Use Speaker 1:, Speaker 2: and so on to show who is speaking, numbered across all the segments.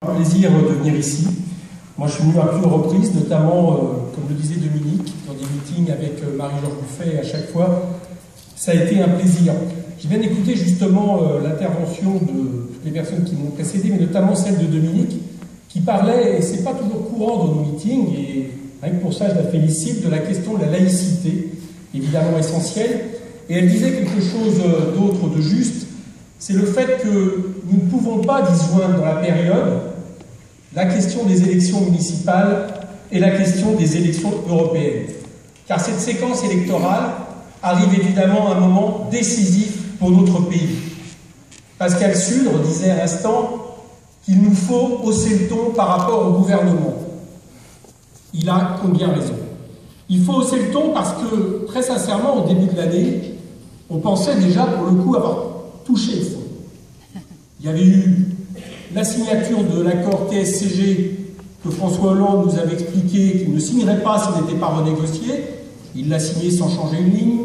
Speaker 1: Un plaisir de venir ici. Moi, je suis venu à plusieurs reprises, notamment, comme le disait Dominique, dans des meetings avec Marie-Georges Buffet à chaque fois. Ça a été un plaisir. Je viens d'écouter justement l'intervention de toutes les personnes qui m'ont précédé, mais notamment celle de Dominique, qui parlait, et c'est pas toujours courant dans nos meetings, et rien que pour ça, je la félicite, de la question de la laïcité, évidemment essentielle. Et elle disait quelque chose d'autre, de juste, c'est le fait que nous ne pouvons pas disjoindre dans la période la question des élections municipales et la question des élections européennes. Car cette séquence électorale arrive évidemment à un moment décisif pour notre pays. Pascal Sudre disait à l'instant qu'il nous faut hausser le ton par rapport au gouvernement. Il a combien raison. Il faut hausser le ton parce que, très sincèrement, au début de l'année, on pensait déjà, pour le coup, avoir touché le fond. Il y avait eu la signature de l'accord TSCG que François Hollande nous avait expliqué qu'il ne signerait pas s'il n'était pas renégocié. Il l'a signé sans changer une ligne.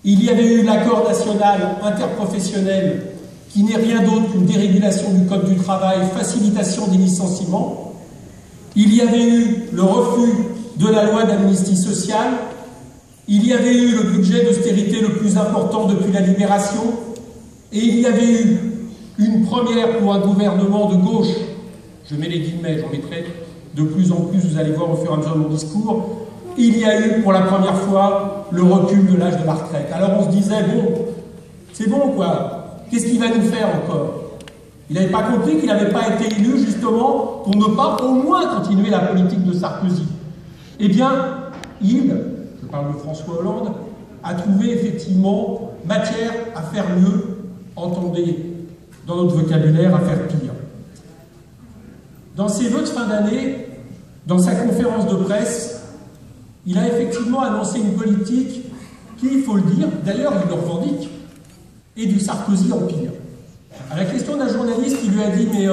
Speaker 1: Il y avait eu l'accord national interprofessionnel qui n'est rien d'autre qu'une dérégulation du Code du travail, facilitation des licenciements. Il y avait eu le refus de la loi d'amnistie sociale. Il y avait eu le budget d'austérité le plus important depuis la Libération. Et il y avait eu une première pour un gouvernement de gauche, je mets les guillemets, j'en mettrai de plus en plus, vous allez voir au fur et à mesure de mon discours, il y a eu pour la première fois le recul de l'âge de la retraite. Alors on se disait, bon, c'est bon quoi, qu'est-ce qu'il va nous faire encore? Il n'avait pas compris qu'il n'avait pas été élu justement pour ne pas au moins continuer la politique de Sarkozy. Eh bien, il, je parle de François Hollande, a trouvé effectivement matière à faire mieux, entendez, dans notre vocabulaire, à faire pire. Dans ses vœux de fin d'année, dans sa conférence de presse, il a effectivement annoncé une politique qui, il faut le dire, d'ailleurs il le revendique, est du Sarkozy Empire. À la question d'un journaliste qui lui a dit « Mais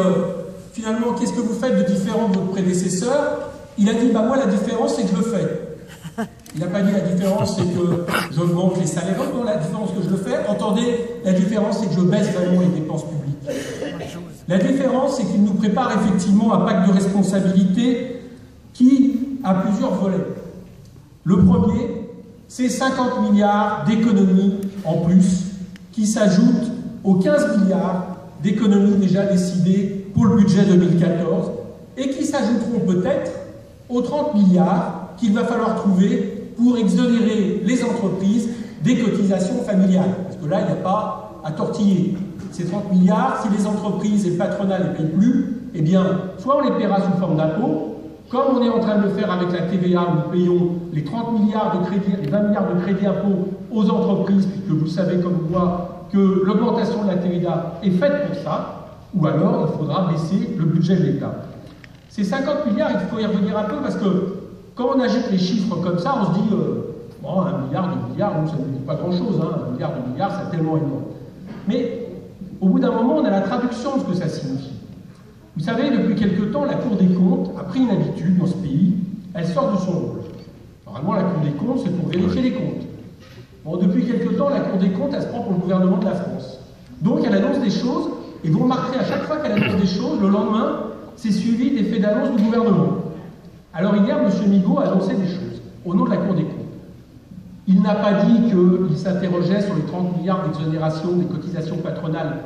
Speaker 1: finalement, qu'est-ce que vous faites de différent de votre prédécesseur ?» Il a dit « Bah moi, la différence, c'est que je le fais. » Il n'a pas dit la différence, c'est que j'augmente les salaires. Non, la différence que je le fais, entendez, la différence, c'est que je baisse vraiment les dépenses publiques. La différence, c'est qu'il nous prépare effectivement un pacte de responsabilité qui a plusieurs volets. Le premier, c'est 50 milliards d'économies en plus qui s'ajoutent aux 15 milliards d'économies déjà décidées pour le budget 2014 et qui s'ajouteront peut-être aux 30 milliards qu'il va falloir trouver pour exonérer les entreprises des cotisations familiales. Parce que là, il n'y a pas à tortiller. Ces 30 milliards, si les entreprises et le patronat ne les payent plus, eh bien, soit on les paiera sous forme d'impôts, comme on est en train de le faire avec la TVA, où nous payons les 30 milliards de crédit, les 20 milliards de crédit impôts aux entreprises, puisque vous savez comme moi que l'augmentation de la TVA est faite pour ça, ou alors il faudra baisser le budget de l'État. Ces 50 milliards, il faut y revenir un peu parce que quand on agite les chiffres comme ça, on se dit bon, 1 milliard, 2 milliards, ça ne dit pas grand-chose, hein, 1 milliard, 2 milliards, c'est tellement énorme. Mais au bout d'un moment, on a la traduction de ce que ça signifie. Vous savez, depuis quelque temps, la Cour des comptes a pris une habitude dans ce pays, elle sort de son rôle. Normalement, la Cour des comptes, c'est pour vérifier les comptes. Bon, depuis quelque temps, la Cour des comptes, elle se prend pour le gouvernement de la France. Donc, elle annonce des choses, et vous remarquerez à chaque fois qu'elle annonce des choses, le lendemain, c'est suivi d'effets d'annonce du gouvernement. Alors hier, M. Migaud a annoncé des choses au nom de la Cour des comptes. Il n'a pas dit qu'il s'interrogeait sur les 30 milliards d'exonération des cotisations patronales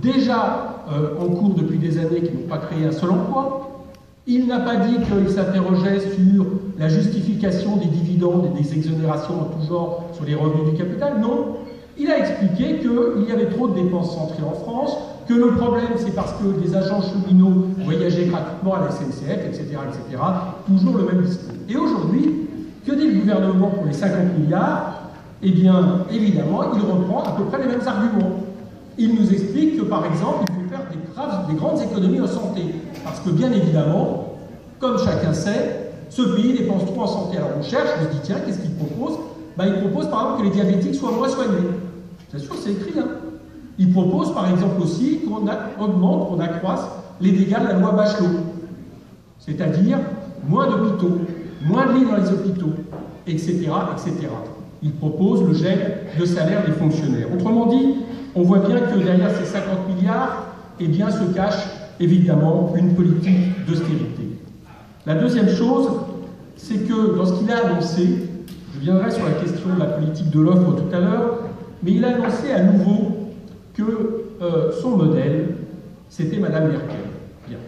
Speaker 1: déjà en cours depuis des années qui n'ont pas créé un seul emploi. Il n'a pas dit qu'il s'interrogeait sur la justification des dividendes et des exonérations en tout genre sur les revenus du capital. Non, il a expliqué qu'il y avait trop de dépenses centrées en France, que le problème c'est parce que les agents cheminots voyageaient gratuitement à la SNCF, etc., etc. Toujours le même discours. Et aujourd'hui, que dit le gouvernement pour les 50 milliards? Eh bien, évidemment, il reprend à peu près les mêmes arguments. Il nous explique que, par exemple, il faut faire des grandes économies en santé. Parce que, bien évidemment, comme chacun sait, ce pays dépense trop en santé. Alors on cherche, on se dit, tiens, qu'est-ce qu'il propose? Il propose, par exemple, que les diabétiques soient moins soignés. Bien sûr, c'est écrit, hein. Il propose, par exemple, aussi qu'on augmente, qu'on accroisse les dégâts de la loi Bachelot. C'est-à-dire moins d'hôpitaux, moins de lits dans les hôpitaux, etc., etc. Il propose le gel de salaire des fonctionnaires. Autrement dit, on voit bien que derrière ces 50 milliards, eh bien, se cache évidemment une politique d'austérité. La deuxième chose, c'est que dans ce qu'il a annoncé, je viendrai sur la question de la politique de l'offre tout à l'heure, mais il a annoncé à nouveau que son modèle, c'était Madame Merkel. Bien.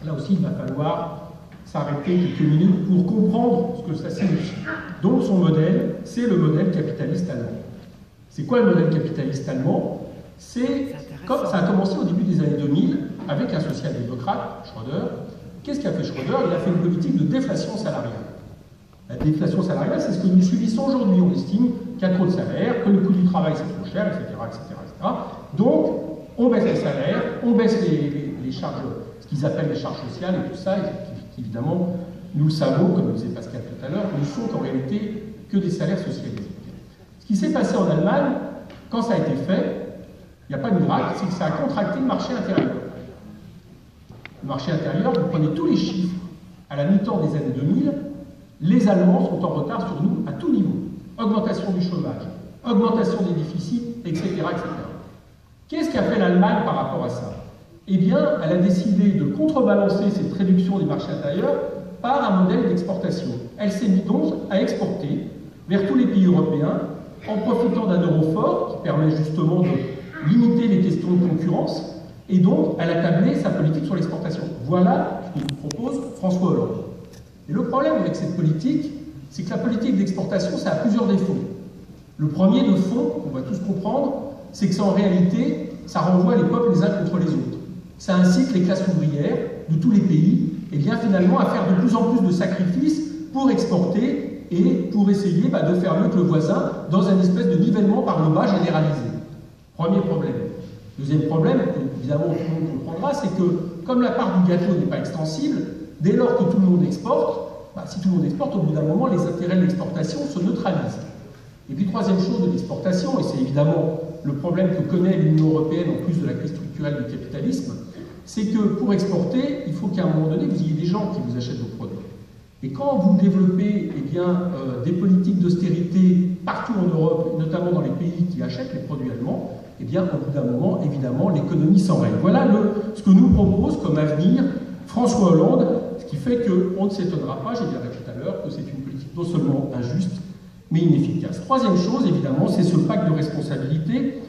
Speaker 1: Là aussi, il va falloir s'arrêter quelques minutes pour comprendre ce que ça signifie. Donc son modèle, c'est le modèle capitaliste allemand. C'est quoi le modèle capitaliste allemand? C'est comme ça a commencé au début des années 2000 avec un social-démocrate, Schröder. Qu'est-ce qu'a fait Schröder? Il a fait une politique de déflation salariale. La déflation salariale, c'est ce que nous subissons aujourd'hui. On estime qu'il y a trop de salaires, que le coût du travail c'est trop cher, etc., etc., etc. Donc, on baisse les salaires, on baisse les charges, ce qu'ils appellent les charges sociales et tout ça, et évidemment, nous le savons, comme disait Pascal tout à l'heure, ne sont qu'en réalité que des salaires socialisés. Ce qui s'est passé en Allemagne, quand ça a été fait, il n'y a pas de miracle, c'est que ça a contracté le marché intérieur. Le marché intérieur, vous prenez tous les chiffres, à la mi-temps des années 2000, les Allemands sont en retard sur nous à tout niveau. Augmentation du chômage, augmentation des déficits, etc. etc. Qu'est-ce qu'a fait l'Allemagne par rapport à ça? Eh bien, elle a décidé de contrebalancer cette réduction des marchés intérieurs par un modèle d'exportation. Elle s'est mise donc à exporter vers tous les pays européens en profitant d'un euro fort qui permet justement de limiter les questions de concurrence et donc elle a tablé sa politique sur l'exportation. Voilà ce que nous propose François Hollande. Et le problème avec cette politique, c'est que la politique d'exportation, ça a plusieurs défauts. Le premier de fond, on va tous comprendre, c'est que ça, en réalité, ça renvoie les peuples les uns contre les autres. Ça incite les classes ouvrières de tous les pays, et bien finalement à faire de plus en plus de sacrifices pour exporter et pour essayer de faire mieux que le voisin dans une espèce de nivellement par le bas généralisé. Premier problème. Deuxième problème, évidemment tout le monde comprendra, c'est que comme la part du gâteau n'est pas extensible, dès lors que tout le monde exporte, si tout le monde exporte, au bout d'un moment, les intérêts de l'exportation se neutralisent. Et puis troisième chose de l'exportation, et c'est évidemment le problème que connaît l'Union européenne en plus de la crise structurelle du capitalisme, c'est que pour exporter, il faut qu'à un moment donné, vous ayez des gens qui vous achètent vos produits. Et quand vous développez des politiques d'austérité partout en Europe, notamment dans les pays qui achètent les produits allemands, au bout d'un moment, évidemment, l'économie s'enraye. Voilà ce que nous propose comme avenir François Hollande, ce qui fait qu'on ne s'étonnera pas, je dirais tout à l'heure, que c'est une politique non seulement injuste, mais inefficace. Troisième chose, évidemment, c'est ce pacte de responsabilité,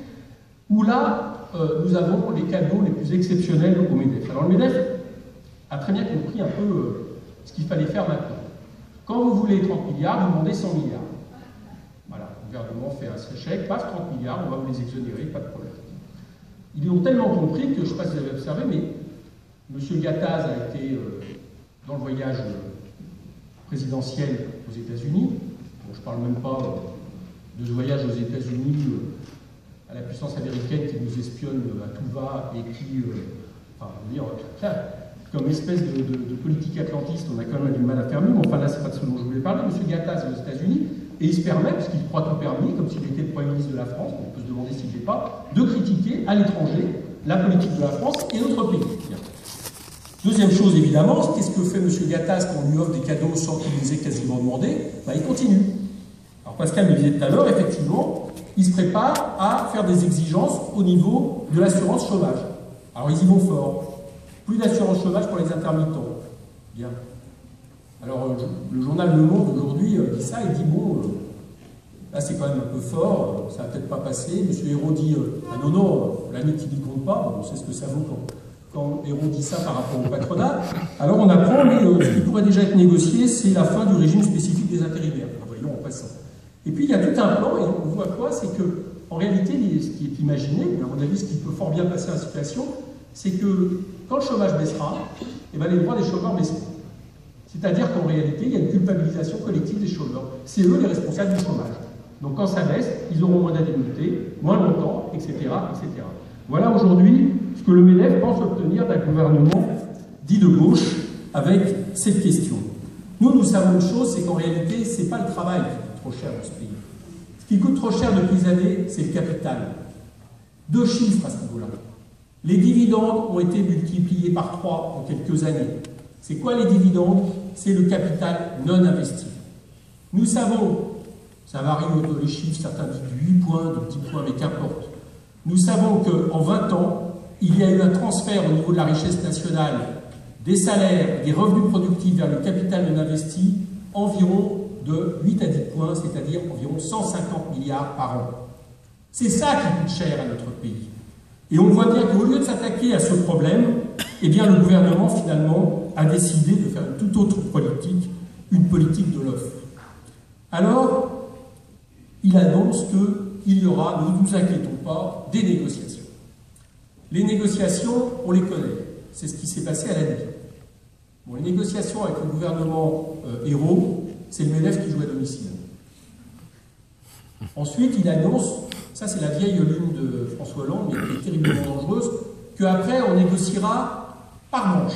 Speaker 1: où là, nous avons les cadeaux les plus exceptionnels au MEDEF. Alors le MEDEF a très bien compris un peu ce qu'il fallait faire maintenant. Quand vous voulez 30 milliards, vous demandez 100 milliards. Voilà, le gouvernement fait un chèque, passe 30 milliards, on va vous les exonérer, pas de problème. Ils ont tellement compris que, je ne sais pas si vous avez observé, mais M. Gattaz a été dans le voyage présidentiel aux États-Unis. Bon, je ne parle même pas de ce voyage aux États-Unis à la puissance américaine qui nous espionne à tout va et qui, comme espèce de politique atlantiste, on a quand même du mal à faire mieux, mais enfin là, c'est pas de ce dont je voulais parler. M. Gattaz est aux États-Unis et il se permet, puisqu'il croit tout permis, comme s'il était le Premier ministre de la France, on peut se demander s'il ne l'est pas, de critiquer à l'étranger la politique de la France et notre pays. Bien. Deuxième chose, évidemment, qu'est-ce que fait M. Gattaz quand on lui offre des cadeaux sans qu'il les ait quasiment demandé? Il continue. Alors Pascal me disait tout à l'heure, effectivement, il se prépare à faire des exigences au niveau de l'assurance chômage. Alors ils y vont fort. Plus d'assurance chômage pour les intermittents. Bien. Alors le journal Le Monde aujourd'hui dit ça et dit bon, là c'est quand même un peu fort, ça va peut-être pas passer. M. Hérault dit ah non, l'année qui n'y compte pas, on sait ce que ça vaut quand Hérault dit ça par rapport au patronat. Alors on apprend, mais ce qui pourrait déjà être négocié, c'est la fin du régime spécifique des intérimaires. Voyons en passant. Et puis il y a tout un plan, et on voit quoi? C'est que, en réalité, ce qui est imaginé, mais à mon avis, ce qui peut fort bien passer à la situation, c'est que quand le chômage baissera, les droits des chômeurs baisseront. C'est-à-dire qu'en réalité, il y a une culpabilisation collective des chômeurs. C'est eux les responsables du chômage. Donc quand ça baisse, ils auront moins d'indemnités, moins longtemps, etc., etc. Voilà aujourd'hui ce que le MEDEF pense obtenir d'un gouvernement dit de gauche avec cette question. Nous savons une chose, c'est qu'en réalité, ce n'est pas le travail qui coûte trop cher dans ce pays. Ce qui coûte trop cher depuis des années, c'est le capital. Deux chiffres à ce niveau-là. Les dividendes ont été multipliés par 3 en quelques années. C'est quoi les dividendes? C'est le capital non investi. Nous savons, ça varie entre les chiffres, certains disent 8 points, de 10 points, mais qu'importe. Nous savons qu'en 20 ans, il y a eu un transfert au niveau de la richesse nationale des salaires, des revenus productifs vers le capital non investi environ de 8 à 10 points, c'est-à-dire environ 150 milliards par an. C'est ça qui coûte cher à notre pays. Et on voit bien qu'au lieu de s'attaquer à ce problème, eh bien, le gouvernement, finalement, a décidé de faire une toute autre politique, une politique de l'offre. Alors, il annonce qu'il y aura, ne vous inquiétons pas, des négociations. Les négociations, on les connaît. C'est ce qui s'est passé à la nuit. Bon, les négociations avec le gouvernement Ayrault, c'est le MEDEF qui joue à domicile. Ensuite, il annonce, ça c'est la vieille lune de François Hollande, mais qui est terriblement dangereuse, qu'après on négociera par manche.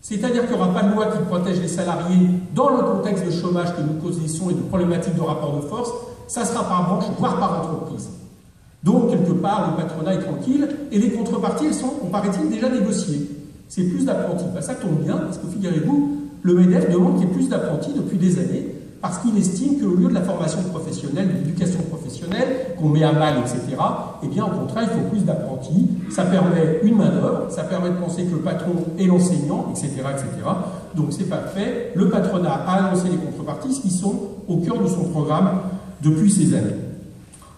Speaker 1: C'est-à-dire qu'il n'y aura pas de loi qui protège les salariés dans le contexte de chômage que nous connaissons et de problématiques de rapport de force, ça sera par manche, voire par entreprise. Donc, quelque part, le patronat est tranquille, et les contreparties, elles sont, on paraît-il, déjà négociées. C'est plus d'apprentis. Ben, ça tombe bien, parce que figurez-vous, le MEDEF demande qu'il y ait plus d'apprentis depuis des années, parce qu'il estime qu'au lieu de la formation professionnelle, de l'éducation professionnelle, qu'on met à mal, etc., eh bien, au contraire, il faut plus d'apprentis. Ça permet une main-d'œuvre, ça permet de penser que le patron est l'enseignant, etc., etc. Donc, c'est pas fait. Le patronat a annoncé les contreparties qui sont au cœur de son programme depuis ces années.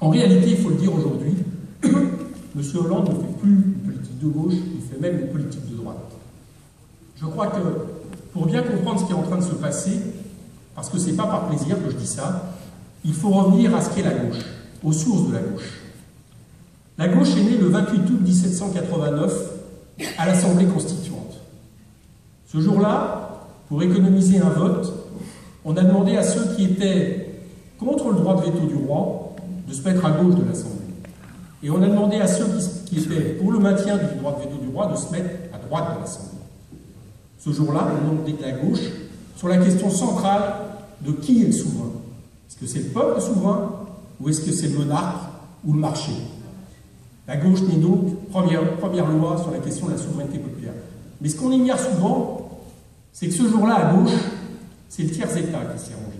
Speaker 1: En réalité, il faut le dire aujourd'hui, M. Hollande ne fait plus une politique de gauche, il fait même une politique de droite. Je crois que, pour bien comprendre ce qui est en train de se passer, parce que ce n'est pas par plaisir que je dis ça, il faut revenir à ce qu'est la gauche, aux sources de la gauche. La gauche est née le 28 août 1789 à l'Assemblée constituante. Ce jour-là, pour économiser un vote, on a demandé à ceux qui étaient contre le droit de veto du roi de se mettre à gauche de l'Assemblée. Et on a demandé à ceux qui étaient pour le maintien du droit de veto du roi de se mettre à droite de l'Assemblée. Ce jour-là, on a demandé à la gauche sur la question centrale de qui est le souverain. Est-ce que c'est le peuple souverain ou est-ce que c'est le monarque ou le marché? La gauche n'est donc première loi sur la question de la souveraineté populaire. Mais ce qu'on ignore souvent, c'est que ce jour-là, à gauche, c'est le tiers-état qui s'est rangé.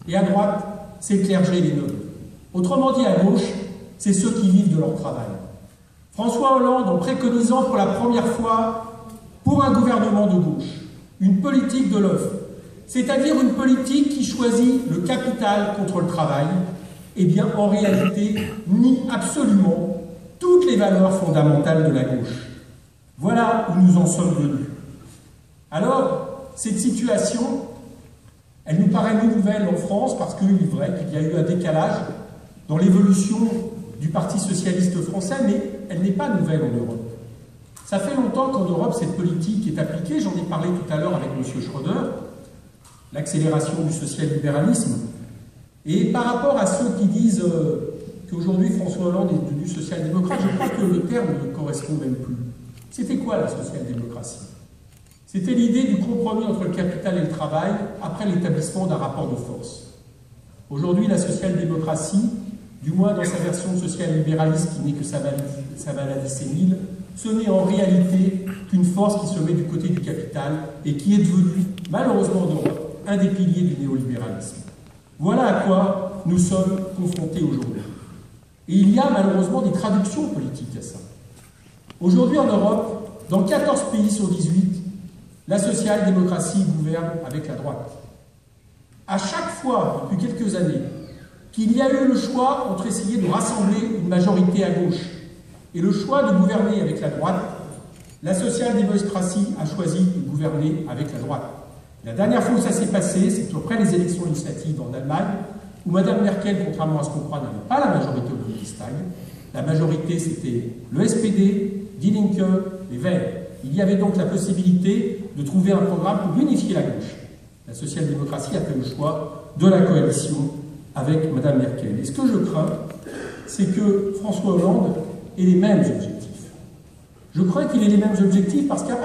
Speaker 1: Et à droite, c'est le clergé et les nobles. Autrement dit, à gauche, c'est ceux qui vivent de leur travail. François Hollande, en préconisant pour la première fois, pour un gouvernement de gauche, une politique de l'offre, c'est-à-dire une politique qui choisit le capital contre le travail, eh bien, en réalité, nie absolument toutes les valeurs fondamentales de la gauche. Voilà où nous en sommes venus. Alors, cette situation, elle nous paraît nouvelle en France parce qu'il est vrai qu'il y a eu un décalage dans l'évolution du Parti socialiste français, mais elle n'est pas nouvelle en Europe. Ça fait longtemps qu'en Europe, cette politique est appliquée. J'en ai parlé tout à l'heure avec M. Schröder, l'accélération du social-libéralisme. Et par rapport à ceux qui disent qu'aujourd'hui François Hollande est devenu social-démocrate, je crois que le terme ne correspond même plus. C'était quoi la social-démocratie? C'était l'idée du compromis entre le capital et le travail après l'établissement d'un rapport de force. Aujourd'hui, la social-démocratie, du moins dans sa version social-libéraliste qui n'est que sa maladie sénile, ce n'est en réalité qu'une force qui se met du côté du capital et qui est devenue, malheureusement en Europe, un des piliers du néolibéralisme. Voilà à quoi nous sommes confrontés aujourd'hui. Et il y a malheureusement des traductions politiques à ça. Aujourd'hui en Europe, dans 14 pays sur 18, la social-démocratie gouverne avec la droite. À chaque fois, depuis quelques années, qu'il y a eu le choix entre essayer de rassembler une majorité à gauche et le choix de gouverner avec la droite, la social-démocratie a choisi de gouverner avec la droite. La dernière fois où ça s'est passé, c'est après les élections législatives en Allemagne, où Mme Merkel, contrairement à ce qu'on croit, n'avait pas la majorité au Bundestag. La majorité, c'était le SPD, Die Linke, les Verts. Il y avait donc la possibilité de trouver un programme pour unifier la gauche. La social-démocratie a fait le choix de la coalition avec Mme Merkel. Et ce que je crains, c'est que François Hollande ait les mêmes objectifs. Je crains qu'il ait les mêmes objectifs parce qu'à